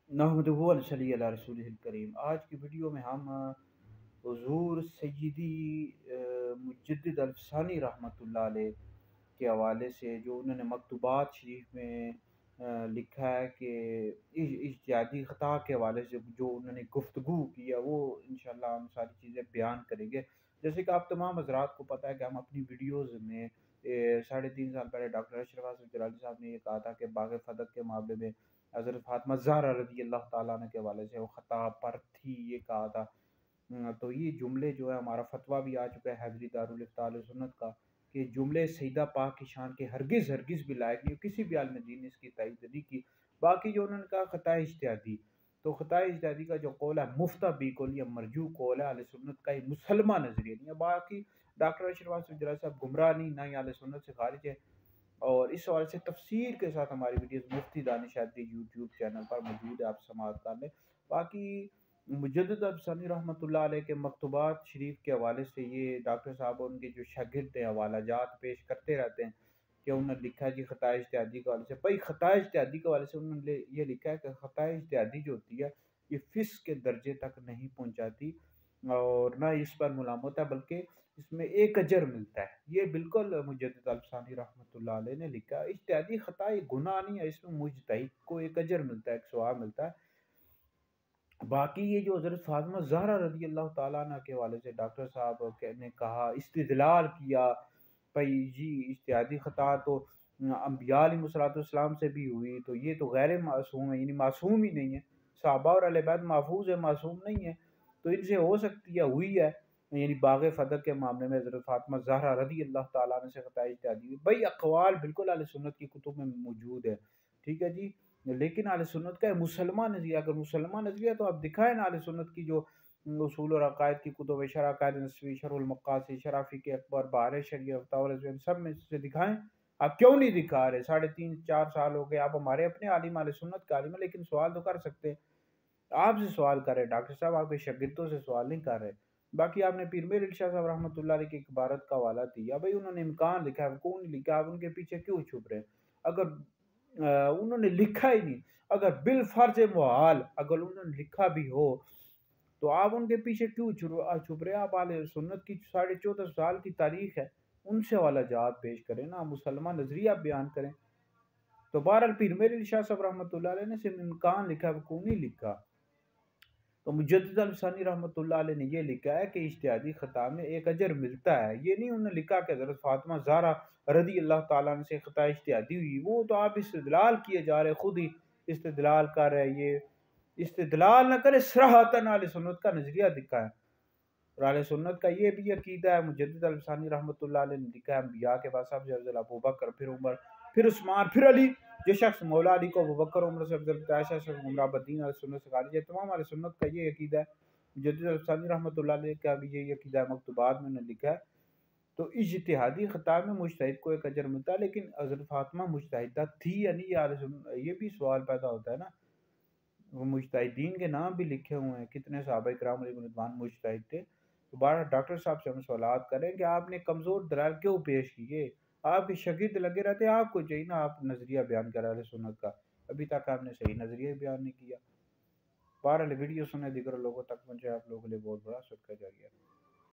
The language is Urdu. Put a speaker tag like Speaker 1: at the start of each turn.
Speaker 1: نحمدہ و نصلی علی رسولہ الکریم۔ آج کی ویڈیو میں ہم حضور سیدی مجدد الفسانی رحمۃ اللہ علیہ کے حوالے سے جو انہوں نے مکتوبات شریف میں لکھا ہے کہ اجتہادی خطا کے حوالے سے جو انہوں نے گفتگو کی ہے، وہ انشاءاللہ ہم ساری چیزیں بیان کریں گے۔ جیسے کہ آپ تمام حضرات کو پتہ ہے کہ ہم اپنی ویڈیوز میں 3.5 سال پہلے ڈاکٹر اشرف حسن جلالی صاحب نے یہ کہا تھا کہ باغ فتح کے معاملے میں حضرت فاطمہ زہرا رضی اللہ تعالیٰ عنہ کے حوالے سے وہ خطا پر تھی، یہ کہا تھا۔ تو یہ جملے جو ہے ہمارا فتویٰ بھی آ چکا ہے حیدری دارالفتاء اہل سنت کا کہ جملے سیدہ پاک کی شان کے ہرگز بھی لائق نہیں، کسی بھی عالم دین نے اس کی تائید نہیں کی۔ باقی جو انہوں نے کہا خطا اجتہادی، تو خطا اجتہادی کا جو قول ہے مفتہ بی قول یا مرجوع قول ہے، اہل سنت کا یہ مسلمہ نظریہ نہیں ہے۔ باقی ڈاکٹر اشرف حسن جلالی صاحب گمراہ نہیں، نہ ہی اہل سنت سے خارج ہے، اور اس حوالے سے تفسیر کے ساتھ ہماری ویڈیوز مفتی دانش حیدری یوٹیوب چینل پر موجود ہے، آپ سماعت کر لیں۔ باقی مجدد الفسانی رحمۃ اللہ علیہ کے مکتوبات شریف کے حوالے سے یہ ڈاکٹر صاحب ان کے جو شاگرد ہیں حوالہ جات پیش کرتے رہتے ہیں کہ انہوں نے لکھا ہے جی خطا اجتہادی کے حوالے سے۔ بھائی خطا اجتہادی کے حوالے سے انہوں نے یہ لکھا ہے کہ خطا اجتہادی جو ہوتی ہے یہ فسق کے درجے تک نہیں پہنچاتی اور نہ اس پر ملامت ہے، بلکہ اس میں ایک اجر ملتا ہے۔ یہ بالکل مجدد الفسانی رحمۃ اللہ علیہ نے لکھا ہے۔ اجتہادی خطا یہ گناہ نہیں ہے، اس میں مجتہد کو ایک اجر ملتا ہے، ایک ثواب ملتا ہے۔ باقی یہ جو حضرت فاطمہ زہرا رضی اللہ تعالیٰ عنہ کے حوالے سے ڈاکٹر صاحب نے کہا، استدلال کیا، بھائی جی اجتہادی خطا تو انبیاء علیہ السلام سے بھی ہوئی، تو یہ تو غیر معصوم ہے، یعنی معصوم ہی نہیں ہے۔ صحابہ اور اہل بیت محفوظ ہے، معصوم نہیں ہے، تو ان سے ہو سکتی ہے، ہوئی ہے۔ یعنی باغ فتح کے معاملے میں حضرت فاطمہ زہرا رضی اللہ تعالیٰ عنہ سے خطا اجتہادی ہوئی۔ بھائی اقوال بالکل اہل سنت کی کتب میں موجود ہے، ٹھیک ہے جی، لیکن اہل سنت کا مسلمان نظریہ، اگر مسلمان نظریہ تو آپ دکھائیں نا اہل سنت کی جو اصول اور عقائد کی کتب، شرح عقائد نسوی، شرح المقاصد، شرح فقہ اکبر، بہار شریعہ، فتاوی رضویہ، سب میں سے دکھائیں۔ آپ کیوں نہیں دکھا رہے؟ 3.5-4 سال ہو گئے، آپ ہمارے اپنے عالم اہل سنت کا عالم ہے، لیکن سوال تو کر سکتے ہیں۔ آپ سے سوال کر رہے ڈاکٹر صاحب، آپ کے شاگردوں سے سوال نہیں کر رہے۔ باقی آپ نے پیر میر علی شاہ صاحب رحمۃ اللہ علیہ کی ایک عبارت کا حوالہ دیا، بھائی انہوں نے امکان لکھا ہے، کون نہیں لکھا، آپ ان کے پیچھے کیوں چھپ رہے ہیں؟ اگر انہوں نے لکھا ہی نہیں، اگر بالفرض محال اگر انہوں نے لکھا بھی ہو تو آپ ان کے پیچھے کیوں چھپ رہے ہیں؟ آپ اہل سنت کی 14.5 سال کی تاریخ ہے، ان سے حوالہ جات پیش کریں نا، مسلمان نظریہ بیان کریں۔ تو بہرحال پیر میر علی شاہ صاحب رحمۃ اللہ علیہ نے صرف امکان لکھا ہے، کون نہیں لکھا۔ تو مجدد الفسانی رحمۃ اللہ علیہ نے یہ لکھا ہے کہ اجتہادی خطا میں ایک اجر ملتا ہے۔ یہ نہیں انہوں نے لکھا کہ حضرت فاطمہ زہرا رضی اللہ تعالیٰ عنہ سے خطا اجتہادی ہوئی، وہ تو آپ استدلال کیے جا رہے، خود ہی استدلال کر رہے۔ یہ استدلال نہ کرے، صراحتاً اہل سنت کا نظریہ دکھائے۔ اور اہل سنت کا یہ بھی عقیدہ ہے، مجدد الفسانی رحمۃ اللہ علیہ نے لکھا ہے، انبیاء کے بعد سب سے افضل ابوبکر، پھر عمر، پھر عثمان، پھر علی۔ جو شخص مولا علی کو ابوبکر عمر سے افضل، عائشہ سے گمراہ بدین، اہل سنت سے خارج ہے۔ تمام اہل سنت کا یہ عقیدہ ہے۔ مجدد الفسانی رحمۃ اللہ علیہ کا بھی یہ عقیدہ ہے، مکتوبات میں نے لکھا ہے۔ تو اجتہادی خطا میں مجتہد کو ایک اجر ملتا ہے، لیکن حضرت فاطمہ مجتہدہ تھی یا نہیں، یہ بھی سوال پیدا ہوتا ہے نا۔ وہ مجتہدین کے نام بھی لکھے ہوئے ہیں، کتنے صحابہ کرام علیہ رضوان مجتہد تھے۔ دوبارہ ڈاکٹر صاحب سے ہم سوالات کریں کہ آپ نے کمزور دلائل کیوں پیش کیے؟ آپ کے شاگرد لگے رہتے ہیں، آپ کو چاہیے نا آپ نظریہ بیان کریں اہل سنت کا، ابھی تک آپ نے صحیح نظریہ بیان نہیں کیا۔ بہرحال ویڈیو سنیں، دیگر لوگوں تک پہنچے، آپ لوگوں کے لیے بہت بڑا صدقہ جاریہ ہے۔